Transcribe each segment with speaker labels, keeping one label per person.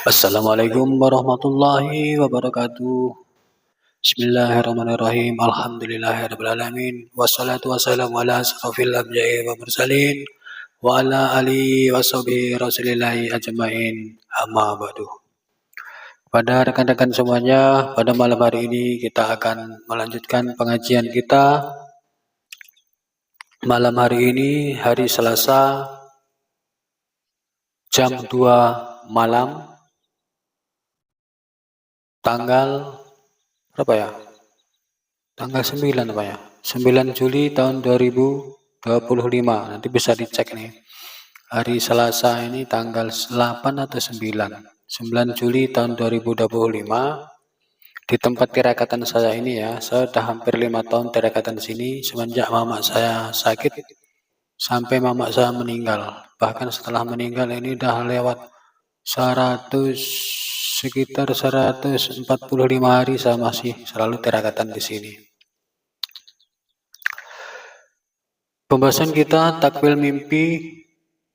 Speaker 1: Assalamualaikum warahmatullahi wabarakatuh. Bismillahirrahmanirrahim. Alhamdulillahirrahmanirrahim. Wassalatu wassalamu ala asrafil anbiya'i wa mursalin wa ala alihi wa sahbihi rasulillahi ajma'in. Amma ba'du. Pada rekan-rekan semuanya, pada malam hari ini kita akan melanjutkan pengajian kita. Malam hari ini hari Selasa jam 2 malam tanggal berapa ya? Tanggal 9 apa ya? 9 Juli tahun 2025. Nanti bisa dicek nih. Hari Selasa ini tanggal 8 atau 9? 9 Juli tahun 2025. Di tempat tirakatan saya ini ya, saya sudah hampir 5 tahun tirakatan sini semenjak mama saya sakit sampai mama saya meninggal. Bahkan setelah meninggal ini udah lewat sekitar 145 hari saya masih selalu tirakatan di sini. Pembahasan kita takwil mimpi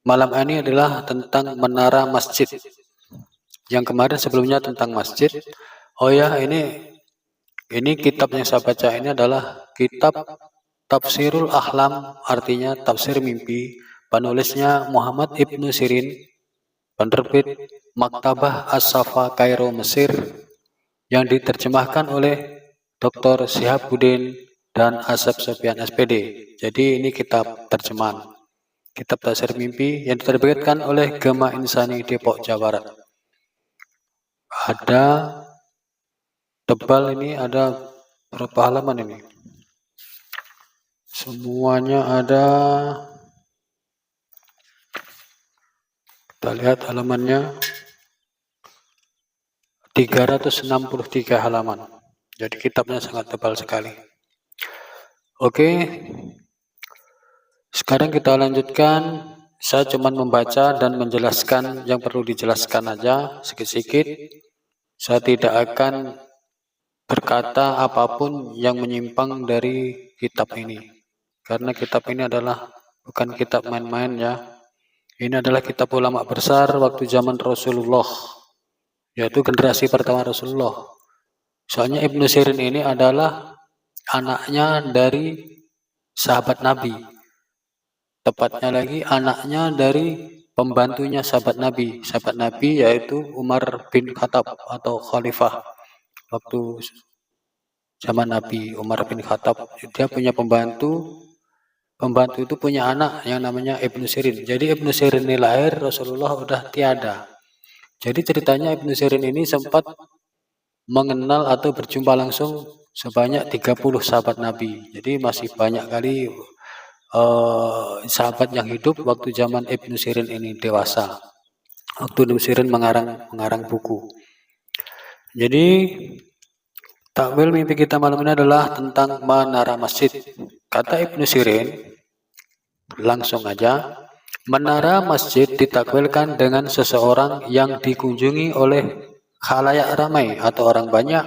Speaker 1: malam ini adalah tentang menara masjid. Yang kemarin sebelumnya tentang masjid. Oh ya, ini kitab yang saya baca ini adalah kitab Tafsirul Ahlam, artinya tafsir mimpi. Penulisnya Muhammad Ibnu Sirin, penerbit Maktabah As-Safa Kairo Mesir, yang diterjemahkan oleh Dr. Syihabuddin dan Asep Sofyan SPD. Jadi ini kitab terjemahan, kitab tafsir mimpi yang diterbitkan oleh Gema Insani Depok, Jawa Barat. Ada tebal ini, ada berapa halaman ini? Semuanya ada. Kita lihat halamannya. 363 halaman. Jadi kitabnya sangat tebal sekali. Oke. Sekarang kita lanjutkan. Saya cuma membaca dan menjelaskan yang perlu dijelaskan aja sedikit-sedikit. Saya tidak akan berkata apapun yang menyimpang dari kitab ini. Karena kitab ini adalah bukan kitab main-main ya. Ini adalah kitab ulama besar waktu zaman Rasulullah, yaitu generasi pertama Rasulullah. Soalnya Ibnu Sirin ini adalah anaknya dari sahabat Nabi. Tepatnya lagi anaknya dari pembantunya sahabat Nabi. Sahabat Nabi yaitu Umar bin Khattab atau Khalifah. Waktu zaman Nabi Umar bin Khattab, dia punya pembantu itu punya anak yang namanya Ibnu Sirin. Jadi Ibnu Sirin ini lahir, Rasulullah udah tiada. Jadi ceritanya Ibnu Sirin ini sempat mengenal atau berjumpa langsung sebanyak 30 sahabat Nabi. Jadi masih banyak kali sahabat yang hidup waktu zaman Ibnu Sirin ini dewasa. Waktu Ibnu Sirin mengarang buku. Jadi takwil mimpi kita malam ini adalah tentang menara masjid. Kata Ibnu Sirin, langsung aja, menara masjid ditakwilkan dengan seseorang yang dikunjungi oleh khalayak ramai atau orang banyak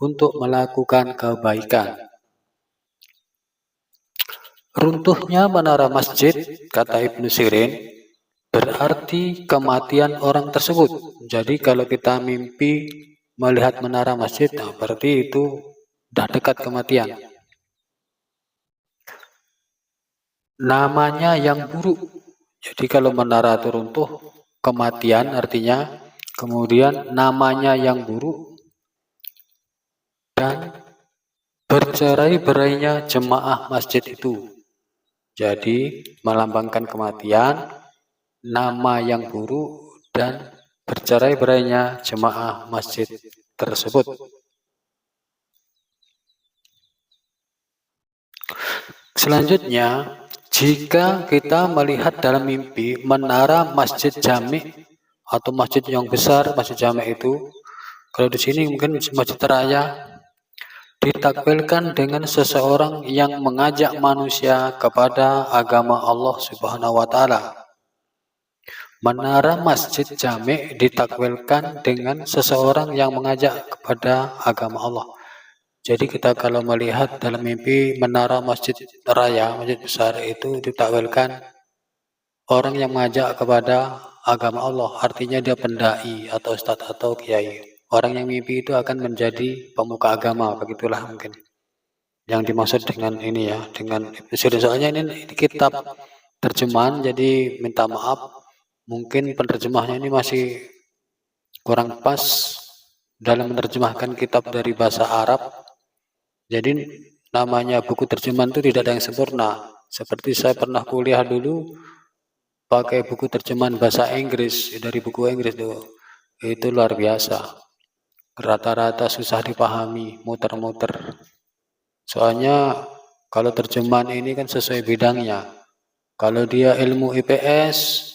Speaker 1: untuk melakukan kebaikan. Runtuhnya menara masjid, kata Ibnu Sirin, berarti kematian orang tersebut. Jadi kalau kita mimpi melihat menara masjid, nah berarti itu sudah dekat kematian. Namanya yang buruk. Jadi kalau menara itu runtuh, kematian artinya, kemudian namanya yang buruk, dan bercerai-berainya jemaah masjid itu. Jadi melambangkan kematian, nama yang buruk, dan bercerai-berainya jemaah masjid tersebut. Selanjutnya, jika kita melihat dalam mimpi menara masjid jami' atau masjid yang besar, masjid jami' itu, kalau di sini mungkin masjid raya, ditakwilkan dengan seseorang yang mengajak manusia kepada agama Allah Subhanahu wa Ta'ala. Menara masjid jami' ditakwilkan dengan seseorang yang mengajak kepada agama Allah. Jadi kita kalau melihat dalam mimpi menara masjid raya, masjid besar itu ditakwilkan orang yang mengajak kepada agama Allah, artinya dia pendai atau ustadz atau kiai. Orang yang mimpi itu akan menjadi pemuka agama, begitulah mungkin yang dimaksud dengan ini ya, dengan Ibnu Sirin. Soalnya ini kitab terjemahan, jadi minta maaf, mungkin penerjemahnya ini masih kurang pas dalam menerjemahkan kitab dari bahasa Arab. Jadi namanya buku terjemahan itu tidak ada yang sempurna. Seperti saya pernah kuliah dulu pakai buku terjemahan bahasa Inggris, dari buku Inggris itu luar biasa. Rata-rata susah dipahami, muter-muter. Soalnya kalau terjemahan ini kan sesuai bidangnya. Kalau dia ilmu IPS,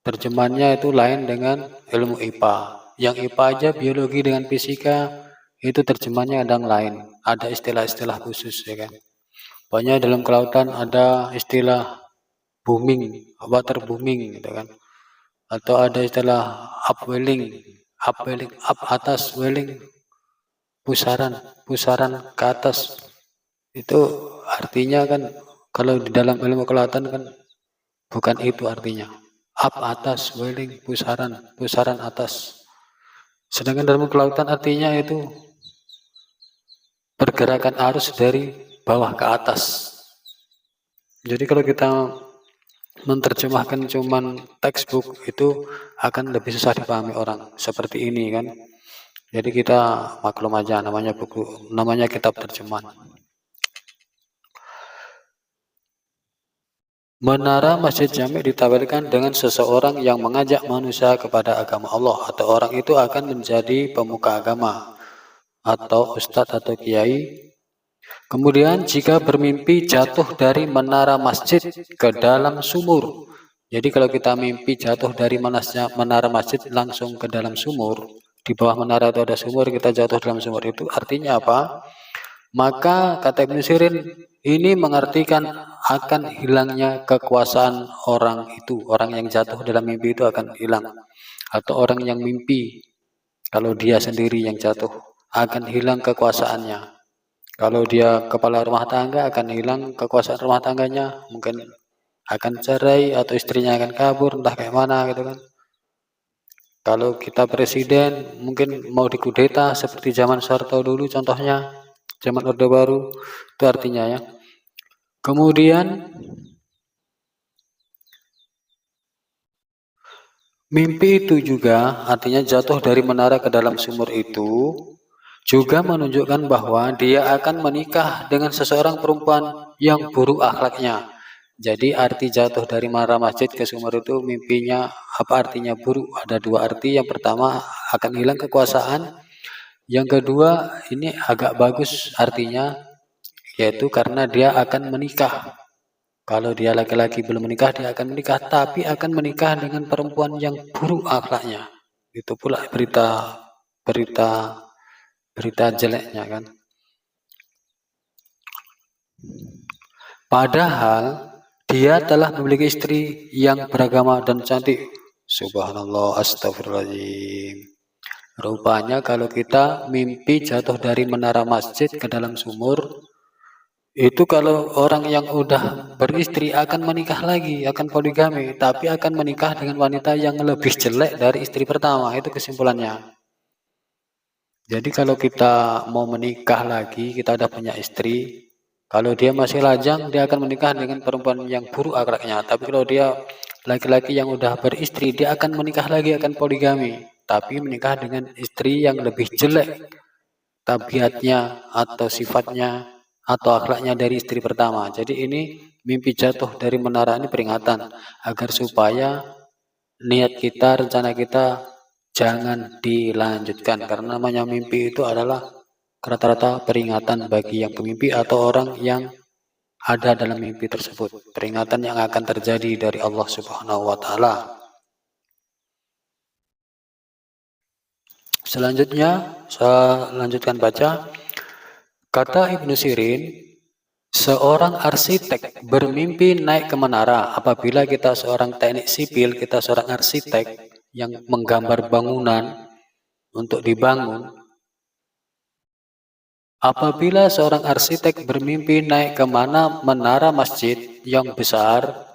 Speaker 1: terjemahannya itu lain dengan ilmu IPA. Yang IPA aja biologi dengan fisika itu terjemahannya kadang lain. Ada istilah-istilah khusus ya kan. Pokoknya dalam kelautan ada istilah booming, water booming gitu kan. Atau ada istilah upwelling, up atas, welling pusaran ke atas. Itu artinya kan kalau di dalam ilmu kelautan kan bukan itu artinya. Up atas, welling pusaran atas. Sedangkan dalam kelautan artinya itu pergerakan arus dari bawah ke atas. Jadi kalau kita menerjemahkan cuman textbook itu akan lebih susah dipahami orang seperti ini kan. Jadi kita maklum aja, namanya kitab terjemahan. Menara Masjid Jami' ditampilkan dengan seseorang yang mengajak manusia kepada agama Allah, atau orang itu akan menjadi pemuka agama atau ustadz atau kiai. Kemudian jika bermimpi jatuh dari menara masjid ke dalam sumur. Jadi kalau kita mimpi jatuh dari menara masjid langsung ke dalam sumur, di bawah menara itu ada sumur, kita jatuh dalam sumur, itu artinya apa? Maka kata Ibnu Sirin, ini mengartikan akan hilangnya kekuasaan orang itu. Orang yang jatuh dalam mimpi itu akan hilang. Atau orang yang mimpi, kalau dia sendiri yang jatuh, akan hilang kekuasaannya. Kalau dia kepala rumah tangga, akan hilang kekuasaan rumah tangganya. Mungkin akan cerai atau istrinya akan kabur, entah kayak mana gitu kan. Kalau kita presiden, mungkin mau dikudeta seperti zaman Soeharto dulu contohnya, zaman Orde Baru, itu artinya ya. Kemudian mimpi itu juga artinya jatuh dari menara ke dalam sumur itu juga menunjukkan bahwa dia akan menikah dengan seseorang perempuan yang buruk akhlaknya. Jadi arti jatuh dari menara masjid ke sumur itu mimpinya apa artinya buruk? Ada dua arti. Yang pertama akan hilang kekuasaan. Yang kedua ini agak bagus artinya, yaitu karena dia akan menikah. Kalau dia laki-laki belum menikah, dia akan menikah, tapi akan menikah dengan perempuan yang buruk akhlaknya. Itu pula berita jeleknya kan. Padahal dia telah memiliki istri yang beragama dan cantik. Subhanallah, astagfirullahaladzim. Rupanya kalau kita mimpi jatuh dari menara masjid ke dalam sumur, itu kalau orang yang udah beristri akan menikah lagi, akan poligami, tapi akan menikah dengan wanita yang lebih jelek dari istri pertama. Itu kesimpulannya. Jadi kalau kita mau menikah lagi, kita udah punya istri, kalau dia masih lajang, dia akan menikah dengan perempuan yang buruk akhlaknya. Tapi kalau dia laki-laki yang udah beristri, dia akan menikah lagi, akan poligami, tapi menikah dengan istri yang lebih jelek tabiatnya atau sifatnya atau akhlaknya dari istri pertama. Jadi ini mimpi jatuh dari menara ini peringatan agar supaya niat kita, rencana kita jangan dilanjutkan, karena namanya mimpi itu adalah rata-rata peringatan bagi yang pemimpi atau orang yang ada dalam mimpi tersebut, peringatan yang akan terjadi dari Allah Subhanahu wa taala. Selanjutnya saya lanjutkan baca. Kata Ibnu Sirin, seorang arsitek bermimpi naik ke menara. Apabila kita seorang teknik sipil, kita seorang arsitek yang menggambar bangunan untuk dibangun. Apabila seorang arsitek bermimpi naik ke mana menara masjid yang besar,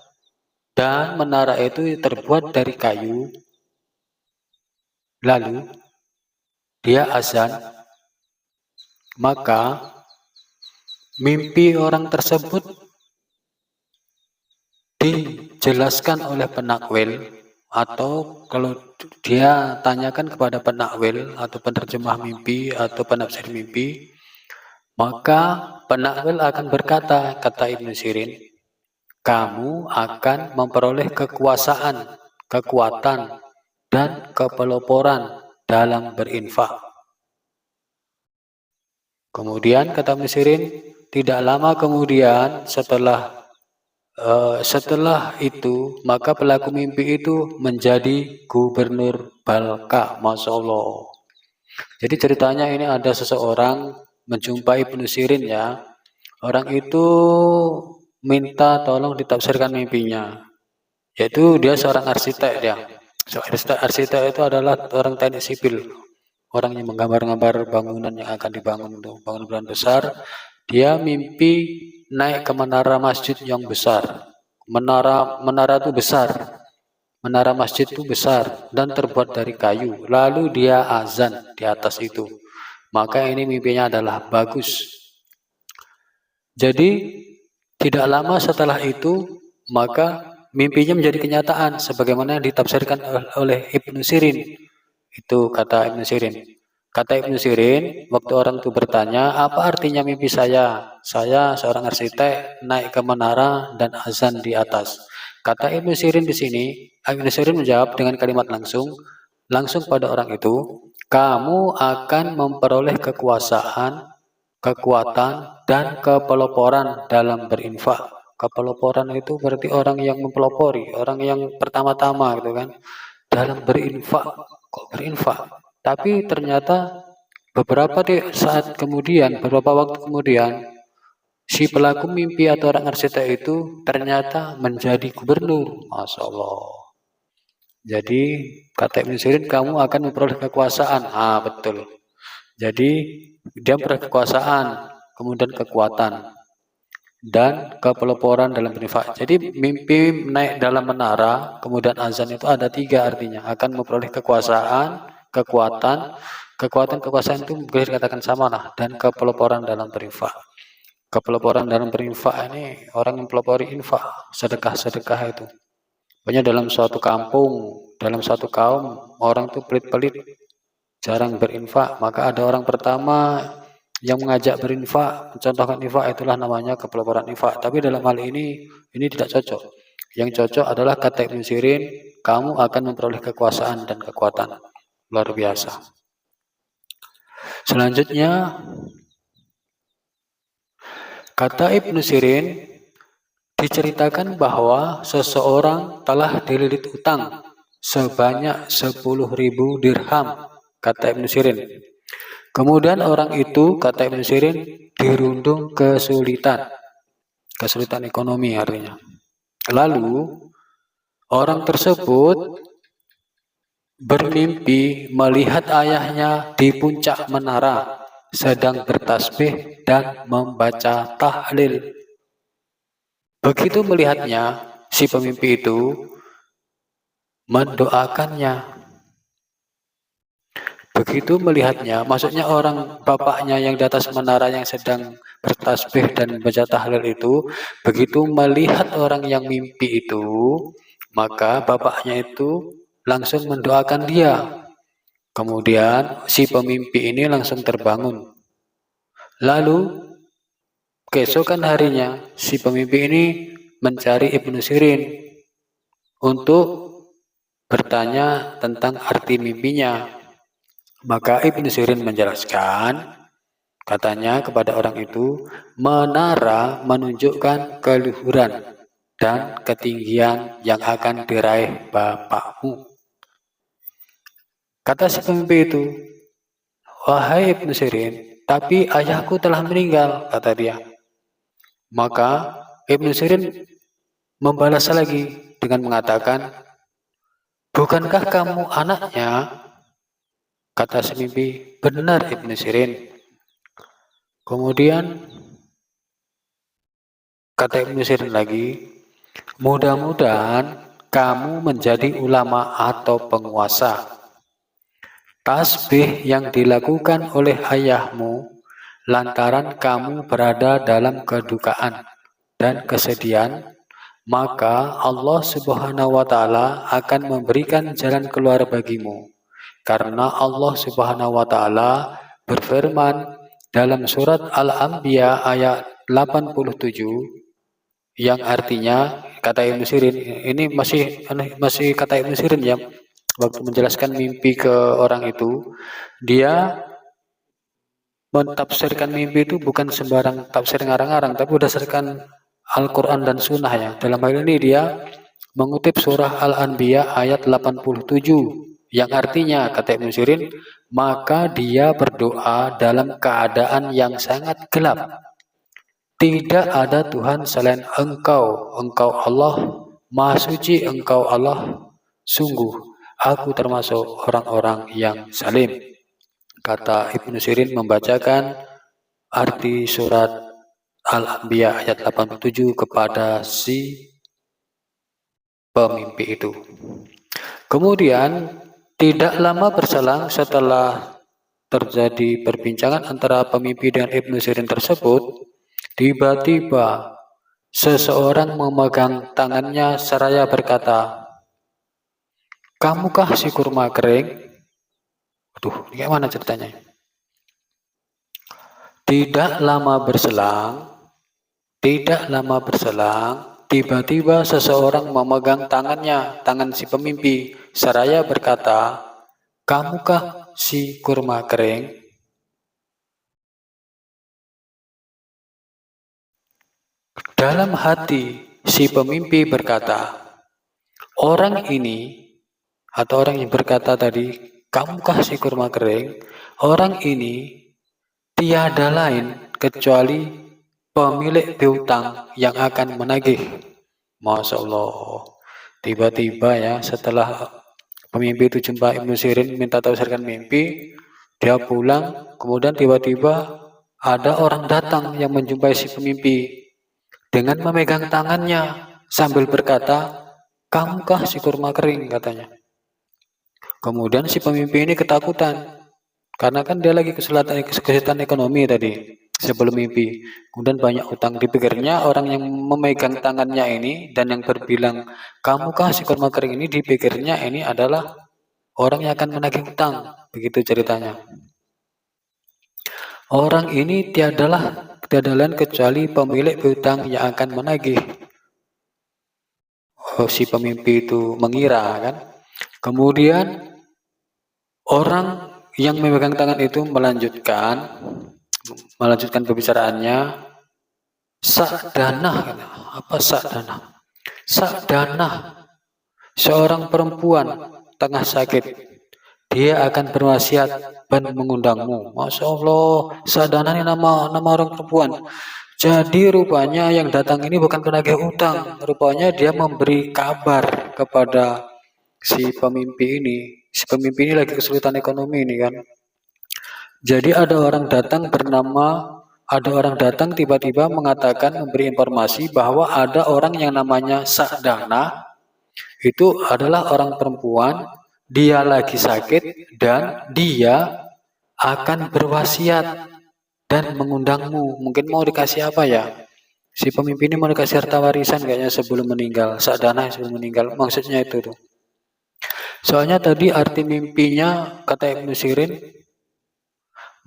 Speaker 1: dan menara itu terbuat dari kayu, lalu dia azan, maka mimpi orang tersebut dijelaskan oleh penakwil, atau kalau dia tanyakan kepada penakwil atau penerjemah mimpi atau penafsir mimpi, maka penakwil akan berkata, kata Ibnu Sirin, kamu akan memperoleh kekuasaan, kekuatan, dan kepeloporan dalam berinfak. Kemudian kata Ibnu Sirin, tidak lama kemudian setelah itu, maka pelaku mimpi itu menjadi gubernur Balka. Masya Allah. Jadi ceritanya ini ada seseorang menjumpai Ibnu Sirin ya. Orang itu minta tolong ditafsirkan mimpinya. Yaitu dia seorang arsitek dia. Arsitek itu adalah orang teknik sipil. Orang yang menggambar-gambar bangunan yang akan dibangun itu, bangunan besar. Dia mimpi naik ke menara masjid yang besar. Menara itu besar. Menara masjid itu besar dan terbuat dari kayu. Lalu dia azan di atas itu. Maka ini mimpinya adalah bagus. Jadi tidak lama setelah itu, maka mimpinya menjadi kenyataan sebagaimana yang ditafsirkan oleh Ibnu Sirin. Itu kata Ibnu Sirin. Kata Ibnu Sirin, waktu orang itu bertanya, apa artinya mimpi saya? Saya seorang arsitek naik ke menara dan azan di atas. Kata Ibnu Sirin di sini, Ibnu Sirin menjawab dengan kalimat langsung pada orang itu, kamu akan memperoleh kekuasaan, kekuatan, dan kepeloporan dalam berinfak. Kepeloporan itu berarti orang yang mempelopori, orang yang pertama-tama gitu kan, dalam berinfak. Kok berinfak? Tapi ternyata beberapa waktu kemudian, si pelaku mimpi atau orang arsitek itu ternyata menjadi gubernur. Masya Allah. Jadi kata Ibnu Sirin, kamu akan memperoleh kekuasaan. Betul. Jadi dia memperoleh kekuasaan, kemudian kekuatan, dan kepeloporan dalam berinfak. Jadi mimpi naik dalam menara, kemudian azan itu ada 3 artinya. Akan memperoleh kekuasaan, kekuatan kekuasaan itu boleh dikatakan sama lah, dan kepeloporan dalam berinfak. Kepeloporan dalam berinfak ini orang yang pelopori infak, sedekah itu. Pokoknya dalam suatu kampung, dalam suatu kaum, orang itu pelit-pelit, jarang berinfak, maka ada orang pertama yang mengajak berinfak, mencontohkan infak, itulah namanya kepeloporan infak. Tapi dalam hal ini tidak cocok. Yang cocok adalah kata Ibnu Sirin, kamu akan memperoleh kekuasaan dan kekuatan. Luar biasa. Selanjutnya, kata Ibnu Sirin, diceritakan bahwa seseorang telah dililit utang sebanyak 10.000 dirham, kata Ibnu Sirin. Kemudian orang itu, kata Ibnu Sirin, dirundung kesulitan ekonomi artinya. Lalu orang tersebut bermimpi melihat ayahnya di puncak menara sedang bertasbih dan membaca tahlil. Begitu melihatnya, si pemimpi itu mendoakannya. Begitu melihatnya, maksudnya orang bapaknya yang di atas menara yang sedang bertasbih dan membaca tahlil itu, begitu melihat orang yang mimpi itu, maka bapaknya itu langsung mendoakan dia. Kemudian si pemimpi ini langsung terbangun. Lalu keesokan harinya si pemimpi ini mencari Ibnu Sirin untuk bertanya tentang arti mimpinya. Maka Ibnu Sirin menjelaskan, katanya kepada orang itu, menara menunjukkan keluhuran dan ketinggian yang akan diraih bapakmu. Kata si pemimpi itu, wahai Ibnu Sirin, tapi ayahku telah meninggal, kata dia. Maka Ibnu Sirin membalas lagi dengan mengatakan, bukankah kamu anaknya? Kata si mimpi, benar Ibnu Sirin. Kemudian kata Ibnu Sirin lagi, Mudah-mudahan kamu menjadi ulama atau penguasa. Tasbih yang dilakukan oleh ayahmu lantaran kamu berada dalam kedukaan dan kesedihan, maka Allah Subhanahu wa Ta'ala akan memberikan jalan keluar bagimu. Karena Allah Subhanahu wa Ta'ala berfirman dalam surat Al-Anbiya ayat 87 yang artinya, kata Ibnu Sirin, ini masih kata Ibnu Sirin ya, waktu menjelaskan mimpi ke orang itu, dia mentafsirkan mimpi itu bukan sembarang tafsir ngarang-ngarang, tapi berdasarkan Al-Quran dan Sunnah ya. Dalam hal ini dia mengutip surah Al-Anbiya ayat 87, yang artinya, kata Ibnu Sirin, maka dia berdoa dalam keadaan yang sangat gelap. Tidak ada Tuhan selain Engkau, Engkau Allah, Maha Suci Engkau Allah, sungguh aku termasuk orang-orang yang salim. Kata Ibnu Sirin membacakan arti surat Al-Anbiya ayat 87 kepada si pemimpi itu. Kemudian tidak lama berselang setelah terjadi perbincangan antara pemimpi dengan Ibnu Sirin tersebut, tiba-tiba seseorang memegang tangannya seraya berkata, "Kamukah si kurma kering?" Aduh, ini gimana ceritanya? Tidak lama berselang, tiba-tiba seseorang memegang tangan si pemimpi seraya berkata, "Kamukah si kurma kering?" Dalam hati si pemimpi berkata, orang ini atau orang yang berkata tadi, "Kamukah si kurma kering?" Orang ini tiada lain kecuali pemilik piutang yang akan menagih. Masya Allah. Tiba-tiba ya setelah pemimpi itu jumpa Ibnu Sirin minta tafsirkan mimpi, dia pulang, kemudian tiba-tiba ada orang datang yang menjumpai si pemimpi dengan memegang tangannya sambil berkata, "Kamukah si kurma kering?" katanya. Kemudian si pemimpi ini ketakutan karena kan dia lagi kesulitan ekonomi tadi sebelum mimpi. Kemudian banyak utang, dipikirnya orang yang memegang tangannya ini dan yang berbilang, "Kamukah si kurma kering?" ini dipikirnya ini adalah orang yang akan menagih utang. Begitu ceritanya. Orang ini tiada lain kecuali pemilik piutang yang akan menagih. Si pemimpi itu mengira kan. Kemudian orang yang memegang tangan itu melanjutkan pembicaraannya. Sa'danah, apa Sa'danah? Sa'danah, seorang perempuan tengah sakit. Dia akan berwasiat dan mengundangmu. Masya Allah, Sa'danah ini nama orang perempuan. Jadi rupanya yang datang ini bukan penagih utang. Rupanya dia memberi kabar kepada si pemimpi ini. Si pemimpi ini lagi kesulitan ekonomi ini kan. Jadi ada orang datang tiba-tiba mengatakan, memberi informasi bahwa ada orang yang namanya Sa'danah. Itu adalah orang perempuan, dia lagi sakit dan dia akan berwasiat dan mengundangmu. Mungkin mau dikasih apa ya? Si pemimpin ini mau dikasih harta warisan kayaknya sebelum meninggal. Sa'danah sebelum meninggal. Maksudnya itu tuh. Soalnya tadi arti mimpinya kata Ibnu Sirin,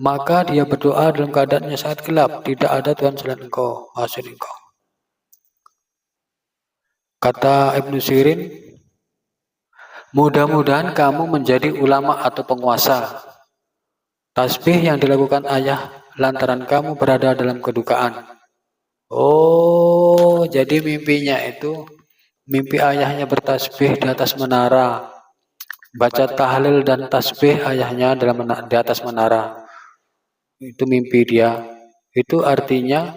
Speaker 1: maka dia berdoa dalam keadaannya sangat gelap. Tidak ada Tuhan selain Engkau, maksud Engkau. Kata Ibnu Sirin, mudah-mudahan kamu menjadi ulama atau penguasa. Tasbih yang dilakukan ayah lantaran kamu berada dalam kedukaan. Oh, jadi mimpinya itu, mimpi ayahnya bertasbih di atas menara. Baca tahlil dan tasbih ayahnya di atas menara. Itu mimpi dia. Itu artinya,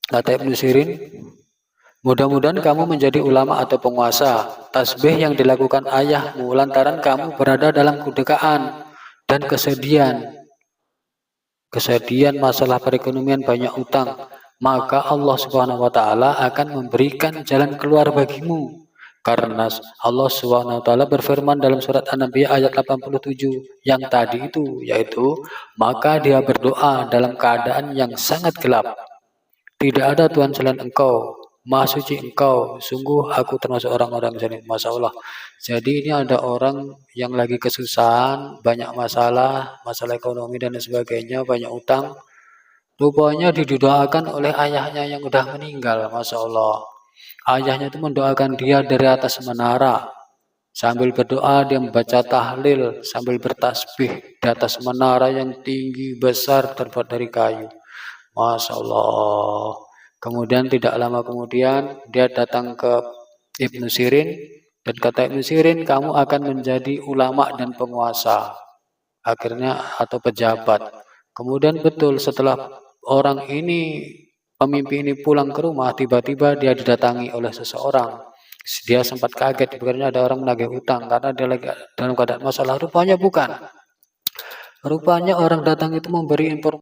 Speaker 1: kata Ibnu Sirin, mudah-mudahan kamu menjadi ulama atau penguasa. Tasbih yang dilakukan ayahmu lantaran kamu berada dalam kedukaan dan kesedihan masalah perekonomian, banyak utang, maka Allah Subhanahu wa taala akan memberikan jalan keluar bagimu. Karena Allah Subhanahu wa taala berfirman dalam surat An-Nabiyyah ayat 87 yang tadi itu, yaitu maka dia berdoa dalam keadaan yang sangat gelap. Tidak ada Tuhan selain Engkau, Maha Suci Engkau, sungguh aku termasuk orang-orang zalim. Masya Allah. Jadi ini ada orang yang lagi kesusahan, banyak masalah, masalah ekonomi dan sebagainya, banyak utang. Rupanya didoakan oleh ayahnya yang udah meninggal, Masya Allah. Ayahnya itu mendoakan dia dari atas menara. Sambil berdoa dia membaca tahlil, sambil bertasbih di atas menara yang tinggi, besar, terbuat dari kayu. Masya Allah. Kemudian tidak lama kemudian dia datang ke Ibnu Sirin dan kata Ibnu Sirin, kamu akan menjadi ulama dan penguasa. Akhirnya atau pejabat. Kemudian betul setelah orang ini, pemimpin ini pulang ke rumah, tiba-tiba dia didatangi oleh seseorang. Dia sempat kaget, dikiranya ada orang menagih utang karena dia lagi dalam keadaan masalah. Rupanya bukan. Rupanya orang datang itu memberi informasi